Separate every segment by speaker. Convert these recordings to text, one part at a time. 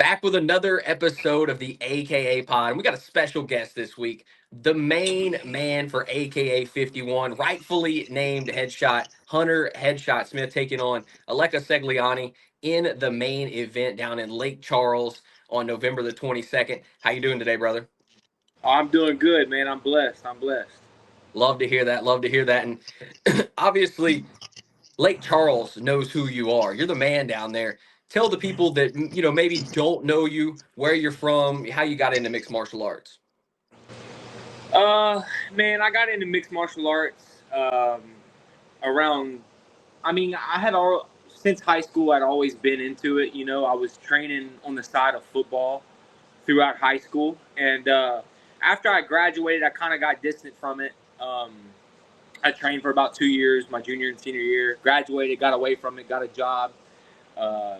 Speaker 1: Back with another episode of the AKA Pod. And we got a special guest this week, the main man for AKA 51, rightfully named Headshot Hunter Headshot Smith, taking on Aleko Sagliani in the main event down in Lake Charles on November the 22nd. How you doing today, brother?
Speaker 2: I'm doing good, man. I'm blessed. I'm blessed.
Speaker 1: Love to hear that. Love to hear that. And obviously, Lake Charles knows who you are. You're the man down there. Tell the people that maybe don't know you, where you're from, how you got into mixed martial arts.
Speaker 2: Uh, Man, I got into mixed martial arts around. I mean, I had all since high school. I'd always been into it. I was training on the side of football throughout high school, and after I graduated, I kind of got distant from it. I trained for about 2 years, my junior and senior year. Graduated, got away from it, got a job. Uh,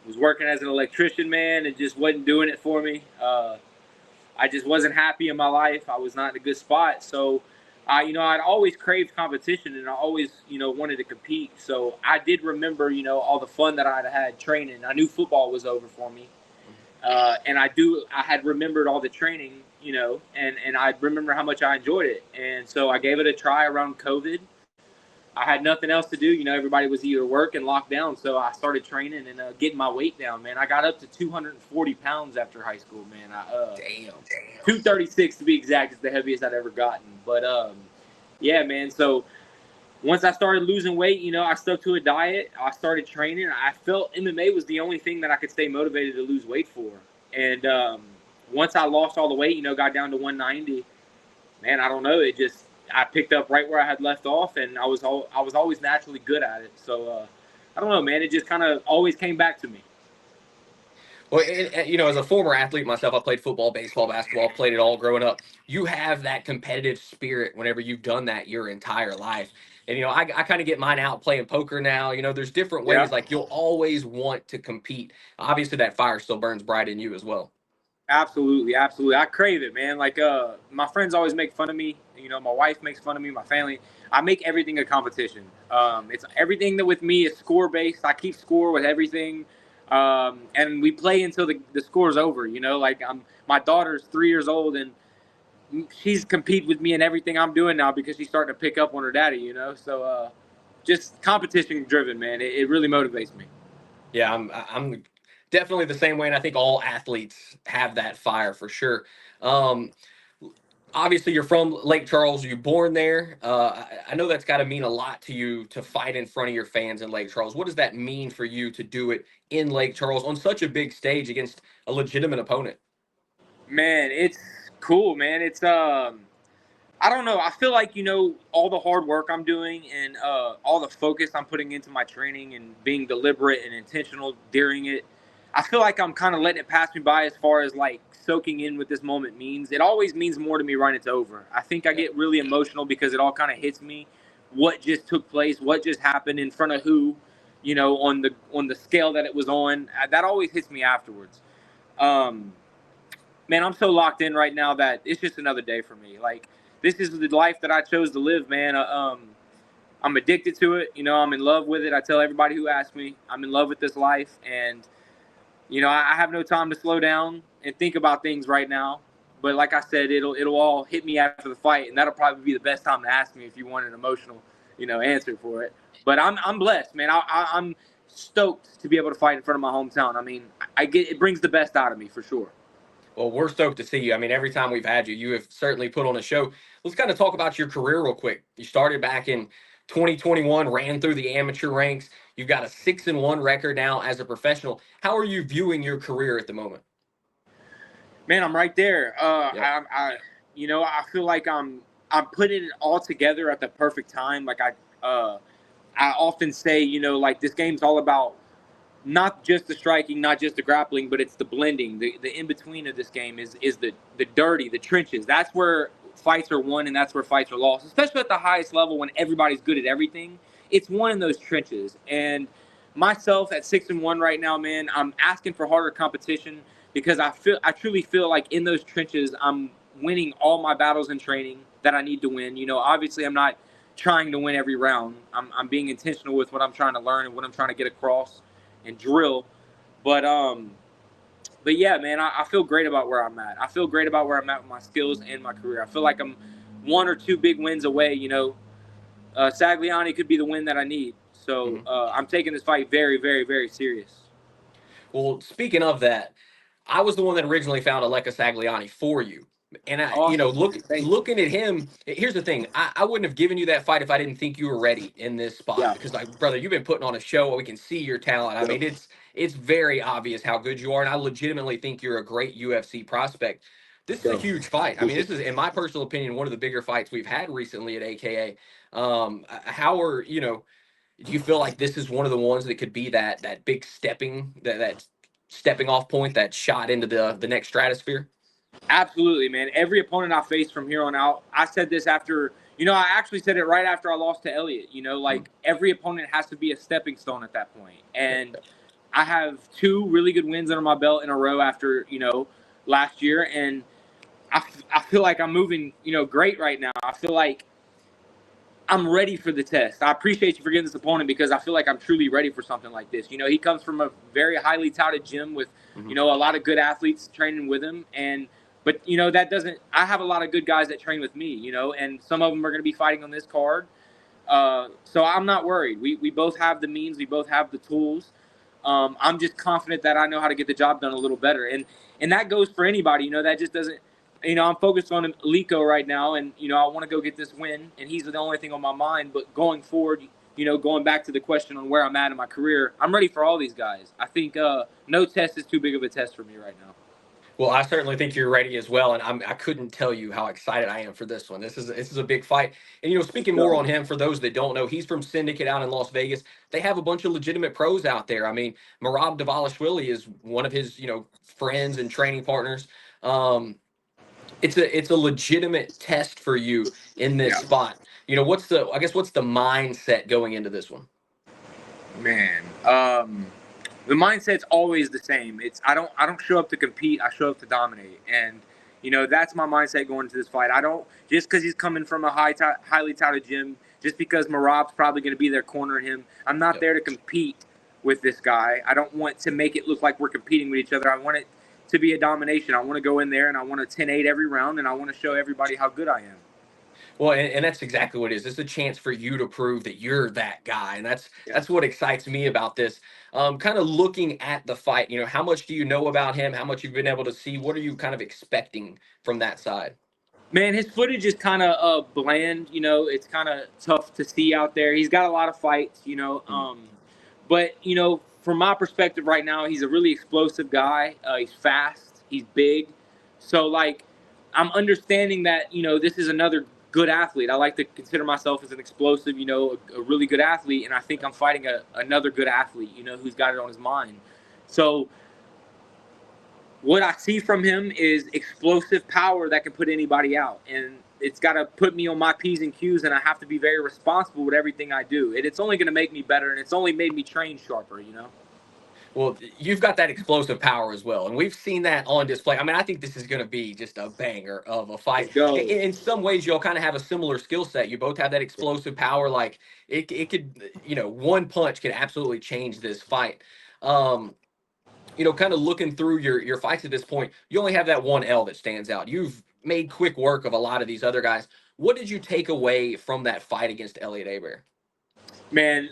Speaker 2: was working as an electrician, man, and just wasn't doing it for me. I just wasn't happy in my life. I was not in a good spot. So, I'd always craved competition, and I always, wanted to compete. So I did remember, all the fun that I'd had training. I knew football was over for me. And I had remembered all the training, and I remember how much I enjoyed it. And so I gave it a try around COVID. I had nothing else to do. Everybody was either working, locked down. So I started training and getting my weight down, man. I got up to 240 pounds after high school, man.
Speaker 1: Damn.
Speaker 2: 236 to be exact is the heaviest I'd ever gotten. But, yeah, man. So once I started losing weight, I stuck to a diet. I started training. I felt MMA was the only thing that I could stay motivated to lose weight for. And once I lost all the weight, got down to 190, man, I don't know. I picked up right where I had left off, and I was always naturally good at it. So I don't know, man. It just kind of always came back to me.
Speaker 1: Well, as a former athlete myself, I played football, baseball, basketball, played it all growing up. You have that competitive spirit whenever you've done that your entire life. And, I kind of get mine out playing poker now. There's different
Speaker 2: Yeah.
Speaker 1: ways. Like, you'll always want to compete. Obviously, that fire still burns bright in you as well.
Speaker 2: Absolutely, absolutely. I crave it, man. Like my friends always make fun of me. My wife makes fun of me, my family. I make everything a competition. It's everything that with me is score based. I keep score with everything. And we play until the score's over, like my daughter's 3 years old and she's compete with me in everything I'm doing now because she's starting to pick up on her daddy. So just competition driven, man. It really motivates me.
Speaker 1: Yeah, I'm definitely the same way, and I think all athletes have that fire for sure. Um, Obviously, you're from Lake Charles. You're born there. I know that's got to mean a lot to you to fight in front of your fans in Lake Charles. What does that mean for you to do it in Lake Charles on such a big stage against a legitimate opponent?
Speaker 2: Man, it's cool, man. It's I don't know. I feel like all the hard work I'm doing and all the focus I'm putting into my training and being deliberate and intentional during it. I feel like I'm kind of letting it pass me by as far as like soaking in what this moment means. It always means more to me when it's over. I think I get really emotional because it all kind of hits me. What just took place? What just happened in front of who? On the scale that it was on. That always hits me afterwards. Um, Man, I'm so locked in right now that it's just another day for me. Like this is the life that I chose to live, man. I'm addicted to it. I'm in love with it. I tell everybody who asks me, I'm in love with this life, and I have no time to slow down and think about things right now. But like I said, it'll all hit me after the fight, and that'll probably be the best time to ask me if you want an emotional, answer for it. But I'm blessed, man. I'm stoked to be able to fight in front of my hometown. I mean, I get it brings the best out of me for sure.
Speaker 1: Well, we're stoked to see you. I mean, every time we've had you, you have certainly put on a show. Let's kind of talk about your career real quick. You started back in 2021, ran through the amateur ranks. You've got a 6-1 record now as a professional. How are you viewing your career at the moment?
Speaker 2: Man, I'm right there.
Speaker 1: Yep.
Speaker 2: I feel like I'm putting it all together at the perfect time. Like I often say, like this game's all about not just the striking, not just the grappling, but it's the blending. The in between of this game is the dirty, the trenches. That's where fights are won and that's where fights are lost, especially at the highest level when everybody's good at everything. It's won in those trenches. And myself at 6-1 right now, man, I'm asking for harder competition because I truly feel like in those trenches I'm winning all my battles in training that I need to win. Obviously I'm not trying to win every round. I'm being intentional with what I'm trying to learn and what I'm trying to get across and drill. But but yeah, man, I feel great about where I'm at. I feel great about where I'm at with my skills and my career. I feel like I'm one or two big wins away. Sagliani could be the win that I need. So
Speaker 1: Mhm.
Speaker 2: I'm taking this fight very, very, very serious.
Speaker 1: Well, speaking of that, I was the one that originally found Aleko Sagliani for you. And
Speaker 2: Awesome, man. Thank you.
Speaker 1: looking at him, here's the thing. I wouldn't have given you that fight if I didn't think you were ready in this spot.
Speaker 2: Yeah.
Speaker 1: Because like, brother, you've been putting on a show. We can see your talent. I
Speaker 2: Yeah.
Speaker 1: mean, it's very obvious how good you are, and I legitimately think you're a great UFC prospect. This is a
Speaker 2: Yeah.
Speaker 1: huge fight. I mean, this is, in my personal opinion, one of the bigger fights we've had recently at AKA. How are do you feel like this is one of the ones that could be that big that stepping off point, that shot into the next stratosphere?
Speaker 2: Absolutely, man. Every opponent I face from here on out, I said this after, I actually said it right after I lost to Elliott.
Speaker 1: Mm.
Speaker 2: Like every opponent has to be a stepping stone at that point.
Speaker 1: Yeah,
Speaker 2: And I have two really good wins under my belt in a row after, last year. And I feel like I'm moving, great right now. I feel like I'm ready for the test. I appreciate you for getting this opponent because I feel like I'm truly ready for something like this. He comes from a very highly touted gym with,
Speaker 1: mhm.
Speaker 2: a lot of good athletes training with him. But that doesn't, I have a lot of good guys that train with me, and some of them are going to be fighting on this card. So I'm not worried. We both have the means, we both have the tools. I'm just confident that I know how to get the job done a little better. And that goes for anybody, that just doesn't, I'm focused on Aleko right now, and I want to go get this win, and he's the only thing on my mind. But going forward, going back to the question on where I'm at in my career, I'm ready for all these guys. I think no test is too big of a test for me right now.
Speaker 1: Well, I certainly think you're ready as well, and I couldn't tell you how excited I am for this one. This is a big fight, and speaking more
Speaker 2: So,
Speaker 1: on him, for those that don't know, he's from Syndicate out in Las Vegas. They have a bunch of legitimate pros out there. I mean, Merab Davalishvili is one of his friends and training partners. Um, it's a legitimate test for you in this
Speaker 2: yeah,
Speaker 1: spot. What's the mindset going into this one?
Speaker 2: man. The mindset's always the same. It's I don't show up to compete. I show up to dominate, and that's my mindset going into this fight. I don't just because he's coming from a highly touted gym. Just because Marab's probably going to be there cornering him. I'm not
Speaker 1: Yep.
Speaker 2: there to compete with this guy. I don't want to make it look like we're competing with each other. I want it to be a domination. I want to go in there and I want to 10-8 every round, and I want to show everybody how good I am.
Speaker 1: Well, and that's exactly what it is. It's a chance for you to prove that you're that guy, and that's
Speaker 2: Yeah.
Speaker 1: that's what excites me about this. Kind of looking at the fight, how much do you know about him? How much you've been able to see? What are you kind of expecting from that side?
Speaker 2: Man, his footage is kind of bland. It's kind of tough to see out there. He's got a lot of fights.
Speaker 1: Mhm.
Speaker 2: But from my perspective right now, he's a really explosive guy. He's fast. He's big. So like, I'm understanding that this is another good athlete. I like to consider myself as an explosive, a really good athlete, and I think I'm fighting another good athlete, who's got it on his mind. So what I see from him is explosive power that can put anybody out. And it's got to put me on my P's and Q's, and I have to be very responsible with everything I do. It's only going to make me better, and it's only made me train sharper.
Speaker 1: Well, you've got that explosive power as well, and we've seen that on display. I mean, I think this is going to be just a banger of a fight.
Speaker 2: Let's go.
Speaker 1: In some ways, you'll kind of have a similar skill set. You both have that explosive power. Like it could, one punch could absolutely change this fight. Um, kind of looking through your fights at this point, you only have that one L that stands out. You've made quick work of a lot of these other guys. What did you take away from that fight against Elliot Aber?
Speaker 2: Man,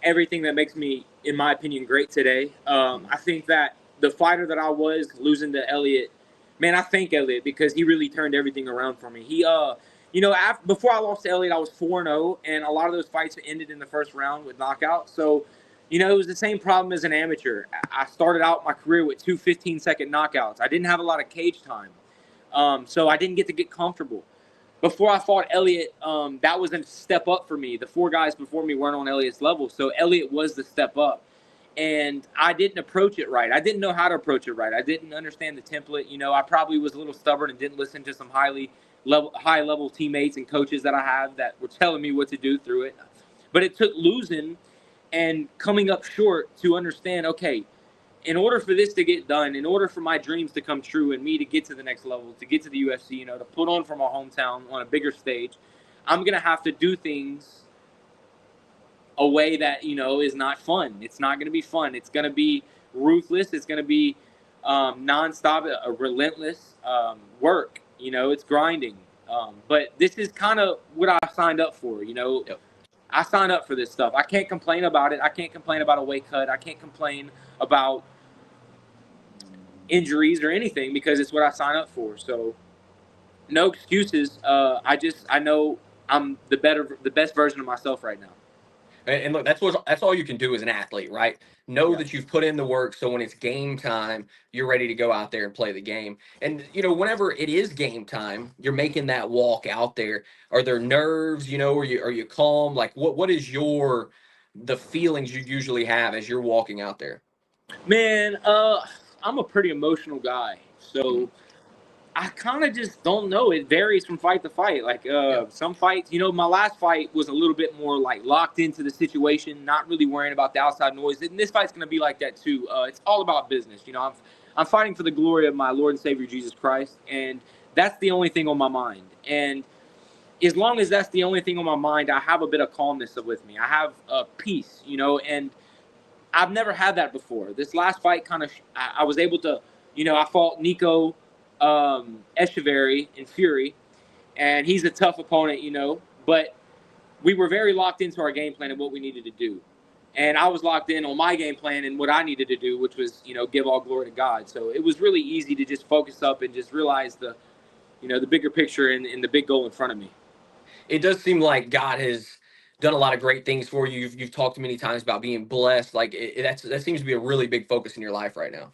Speaker 2: everything that makes me, in my opinion, great today.
Speaker 1: Mhm.
Speaker 2: I think that the fighter that I was losing to Elliot, man, I thank Elliot because he really turned everything around for me. Before I lost to Elliot, I was 4-0, and a lot of those fights ended in the first round with knockout. So, it was the same problem as an amateur. I started out my career with two 15-second knockouts. I didn't have a lot of cage time, so I didn't get to get comfortable. Before I fought Elliot, that was a step up for me. The four guys before me weren't on Elliot's level, so Elliot was the step up. And I didn't approach it right. I didn't know how to approach it right. I didn't understand the template. I probably was a little stubborn and didn't listen to some high level teammates and coaches that I have that were telling me what to do through it. But it took losing and coming up short to understand, okay, in order for this to get done, in order for my dreams to come true and me to get to the next level, to get to the UFC, to put on for my hometown on a bigger stage, I'm going to have to do things a way that, is not fun. It's not going to be fun. It's going to be ruthless. It's going to be nonstop, a relentless work. You know, it's grinding. But this is kind of what I signed up for. You know,
Speaker 1: Yep.
Speaker 2: I signed up for this stuff. I can't complain about it. I can't complain about a weight cut. I can't complain about injuries or anything because it's what I signed up for. So no excuses. I know I'm the best version of myself right now.
Speaker 1: And look, that's all you can do as an athlete, right? Know
Speaker 2: Yeah.
Speaker 1: that you've put in the work, so when it's game time, you're ready to go out there and play the game. And whenever it is game time, you're making that walk out there. Are there nerves? Are you calm? Like what is the feelings you usually have as you're walking out there?
Speaker 2: Man, I'm a pretty emotional guy,
Speaker 1: Mhm.
Speaker 2: so I kind of just don't know. It varies from fight to fight. Like
Speaker 1: Yep.
Speaker 2: some fights, my last fight was a little bit more like locked into the situation, not really worrying about the outside noise. And this fight's gonna be like that too. It's all about business. I'm fighting for the glory of my Lord and Savior Jesus Christ, and that's the only thing on my mind. And as long as that's the only thing on my mind, I have a bit of calmness with me. I have peace, and I've never had that before. This last fight kind of, I was able to, I fought Nico Echeverry in Fury, and he's a tough opponent, but we were very locked into our game plan and what we needed to do. And I was locked in on my game plan and what I needed to do, which was, give all glory to God. So it was really easy to just focus up and just realize the bigger picture and the big goal in front of me.
Speaker 1: It does seem like God has done a lot of great things for you. You've talked many times about being blessed. Like that seems to be a really big focus in your life right now.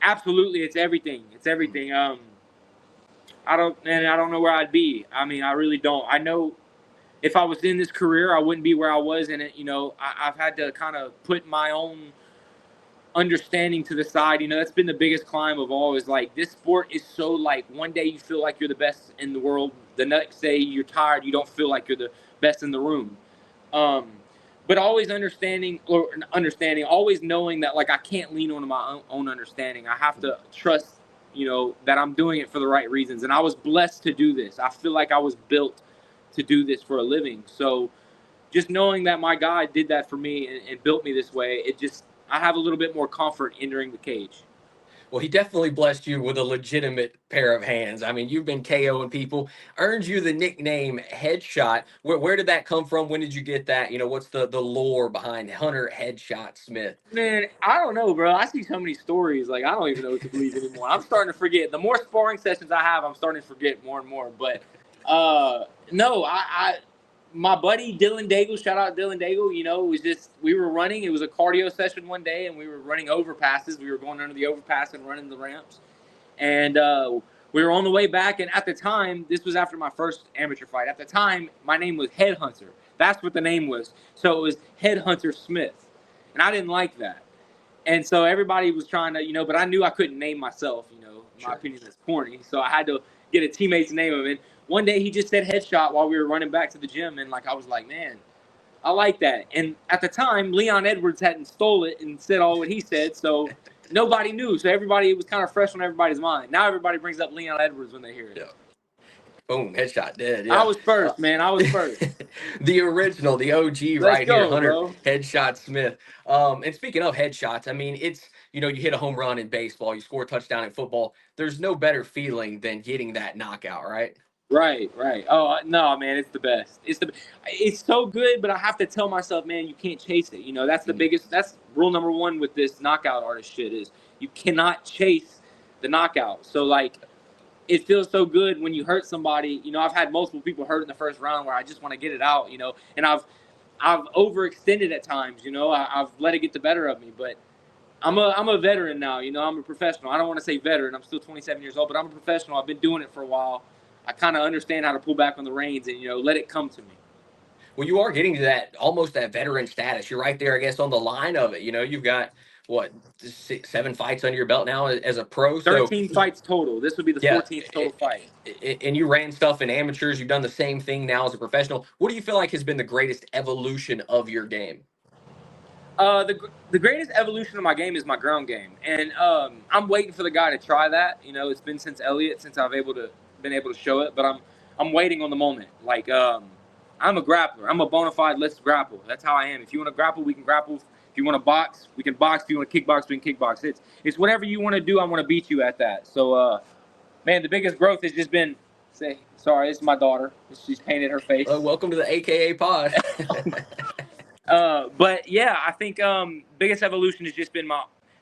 Speaker 2: Absolutely. It's everything. It's
Speaker 1: Mhm.
Speaker 2: everything. I don't know where I'd be. I mean, I really don't. I know if I was in this career, I wouldn't be where I was in it. I've had to kind of put my own understanding to the side. That's been the biggest climb of all. Is like this sport is so like one day you feel like you're the best in the world, the next day you're tired, you don't feel like you're the best in the room. Um, but always understanding, always knowing that like I can't lean on my own understanding. I have to trust, that I'm doing it for the right reasons. And I was blessed to do this. I feel like I was built to do this for a living. So just knowing that my God did that for me and built me this way, I have a little bit more comfort entering the cage.
Speaker 1: Well, he definitely blessed you with a legitimate pair of hands. I mean, you've been KOing people, earned you the nickname Headshot. Where did that come from? When did you get that? What's the lore behind Hunter Headshot Smith?
Speaker 2: Man, I don't know, bro. I see so many stories. Like, I don't even know what to believe anymore. I'm starting to forget. The more sparring sessions I have, I'm starting to forget more and more. But no, my buddy Dylan Daigle, shout out Dylan Daigle. It was just we were running. It was a cardio session one day, and we were running overpasses. We were going under the overpass and running the ramps, and we were on the way back. And at the time, this was after my first amateur fight. At the time, my name was Headhunter. That's what the name was. So it was Headhunter Smith. And I didn't like that. And so everybody was trying to, but I knew I couldn't name myself, my
Speaker 1: Sure.
Speaker 2: opinion is corny. So I had to get a teammate's name of it. One day he just said Headshot while we were running back to the gym. And like, I was like, man, I like that. And at the time, Leon Edwards hadn't stole it and said all what he said. So nobody knew. So it was kind of fresh on everybody's mind. Now everybody brings up Leon Edwards when they hear it.
Speaker 1: Yeah. Boom, Headshot dead.
Speaker 2: I
Speaker 1: Yeah.
Speaker 2: was first, man. I was first.
Speaker 1: The original, the OG
Speaker 2: Let's
Speaker 1: right here,
Speaker 2: go,
Speaker 1: Hunter
Speaker 2: bro.
Speaker 1: Headshot Smith. And speaking of headshots, I mean, it's, you hit a home run in baseball, you score a touchdown in football. There's no better feeling than getting that knockout, right?
Speaker 2: Right, right. Oh no, man, it's the best. It's so good, but I have to tell myself, man, you can't chase it. That's the
Speaker 1: Mhm.
Speaker 2: biggest. That's rule number one with this knockout artist shit is you cannot chase the knockout. So like, it feels so good when you hurt somebody. I've had multiple people hurt in the first round where I just want to get it out. And I've overextended at times. I've let it get the better of me, but. I'm a veteran now, I'm a professional. I don't want to say veteran. I'm still 27 years old, but I'm a professional. I've been doing it for a while. I kind of understand how to pull back on the reins and, let it come to me.
Speaker 1: Well, you are getting to that almost that veteran status. You're right there, I guess, on the line of it. You've got what 7 fights under your belt now as a pro. So
Speaker 2: 13 fights total. This would be the
Speaker 1: yeah,
Speaker 2: 14th total fight.
Speaker 1: and you ran stuff in amateurs. You've done the same thing now as a professional. What do you feel like has been the greatest evolution of your game?
Speaker 2: The greatest evolution of my game is my ground game, and I'm waiting for the guy to try that. It's been since Elliott, since been able to show it, but I'm waiting on the moment. Like I'm a grappler. I'm a bona fide let's grapple. That's how I am. If you want to grapple, we can grapple. If If you want to box, we can box. If you want to kickbox, we can kickbox. It's whatever you want to do. I want to beat you at that. So, man, the biggest growth has just been. Sorry, this is my daughter. She's painted her face.
Speaker 1: Welcome to the AKAPod.
Speaker 2: But yeah, I think biggest evolution has just been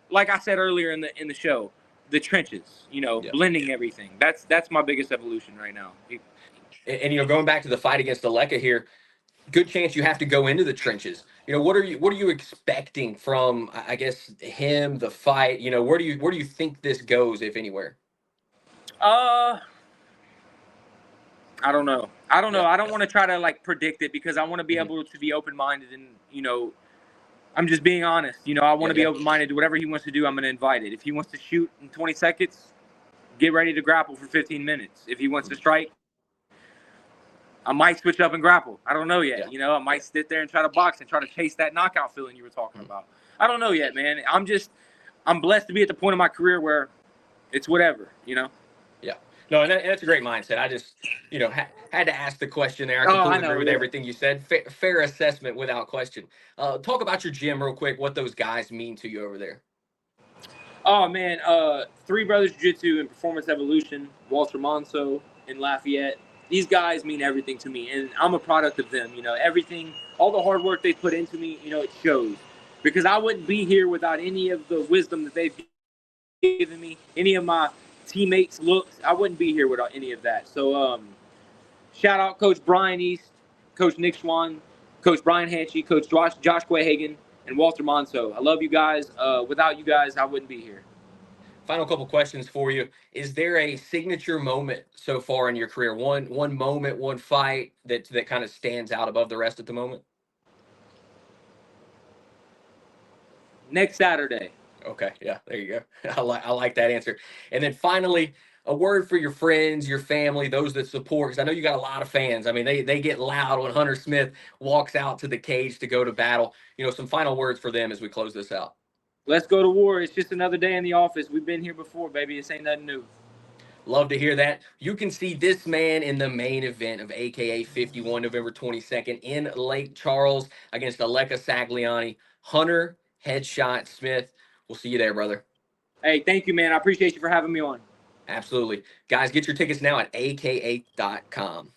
Speaker 2: like I said earlier in the show, the trenches. Blending everything. That's my biggest evolution right now.
Speaker 1: And going back to the fight against Aleka here, good chance you have to go into the trenches. What are you expecting from, I guess, him, the fight? Where do you think this goes, if anywhere?
Speaker 2: I don't know. I don't want to try to predict it because I want to be able to be open-minded and I'm just being honest. I want to be open-minded to whatever he wants to do. I'm going to invite it. If he wants to shoot in 20 seconds, get ready to grapple for 15 minutes. If he wants to strike, I might switch up and grapple. I don't know yet. I might sit there and try to box and try to chase that knockout feeling you were talking about. I don't know yet, man. I'm blessed to be at the point of my career where it's whatever.
Speaker 1: Yeah. No, and that's a great mindset. I just, had to ask the question there. I completely agree with everything you said. Fair assessment without question. Talk about your gym real quick, what those guys mean to you over there.
Speaker 2: Oh, man. Three Brothers Jiu-Jitsu and Performance Evolution, Walter Monso in Lafayette. These guys mean everything to me, and I'm a product of them. Everything, all the hard work they put into me, it shows. Because I wouldn't be here without any of the wisdom that they've given me, any of my teammates' looks. I wouldn't be here without any of that. So, shout out Coach Brian East, Coach Nick Schwann, Coach Brian Hanchy, Coach Josh Quayhagen, and Walter Monso. I love you guys. Without you guys, I wouldn't be here.
Speaker 1: Final couple questions for you. Is there a signature moment so far in your career? One moment, one fight that kind of stands out above the rest at the moment?
Speaker 2: Next Saturday.
Speaker 1: Okay, yeah, there you go. I like that answer. And then finally, a word for your friends, your family, those that support, because I know you got a lot of fans. I mean, they get loud when Hunter Smith walks out to the cage to go to battle. Some final words for them as we close this out.
Speaker 2: Let's go to war. It's just another day in the office. We've been here before, baby. This ain't nothing new.
Speaker 1: Love to hear that. You can see this man in the main event of AKA 51, November 22nd in Lake Charles against Aleko Sagliani. Hunter Headshot Smith. We'll see you there, brother.
Speaker 2: Hey, thank you, man. I appreciate you for having me on.
Speaker 1: Absolutely. Guys, get your tickets now at aka.com.